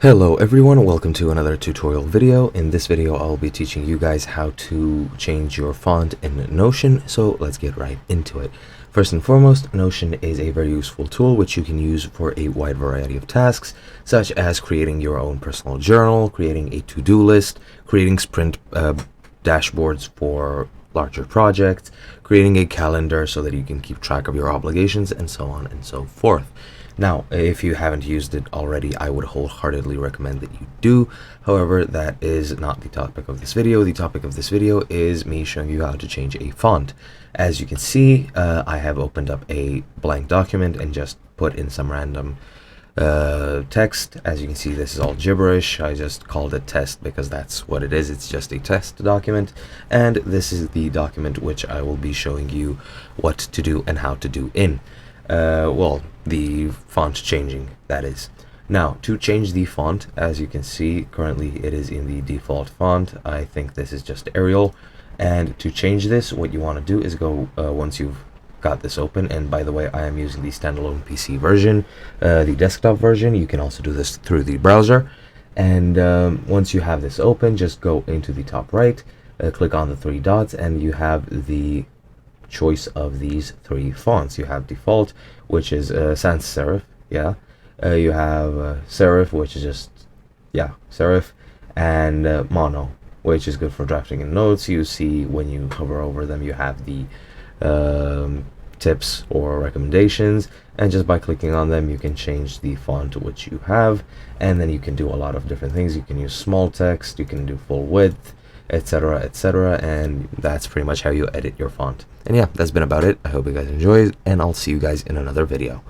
Hello everyone, welcome to another tutorial video. In this video I'll be teaching you guys how to change your font in Notion, so let's get right into it. First and foremost, Notion is a very useful tool which you can use for a wide variety of tasks, such as creating your own personal journal, creating a to-do list, creating sprint dashboards for larger projects, creating a calendar so that you can keep track of your obligations, and so on and so forth. Now, if you haven't used it already, I would wholeheartedly recommend that you do. However, that is not the topic of this video. The topic of this video is me showing you how to change a font. As you can see, I have opened up a blank document and just put in some random text. As you can see, this is all gibberish. I just called it test because that's what it is. It's just a test document, and this is the document which I will be showing you what to do and how to do in. Well, the font changing, that is. Now, to change the font, as you can see, currently it is in the default font. I think this is just Arial. And to change this, what you want to do is go, once you've got this open, and by the way, I am using the standalone PC version, the desktop version. You can also do this through the browser. And once you have this open, just go into the top right, click on the three dots, and you have the choice of these three fonts. You have default, which is sans serif, you have serif, which is just serif, and mono, which is good for drafting in notes. You see when you hover over them, you have the tips or recommendations, and just by clicking on them you can change the font which you have, and then you can do a lot of different things. You can use small text, you can do full width, etc, etc, and that's pretty much how you edit your font. And yeah, that's been about it. I hope you guys enjoyed, and I'll see you guys in another video.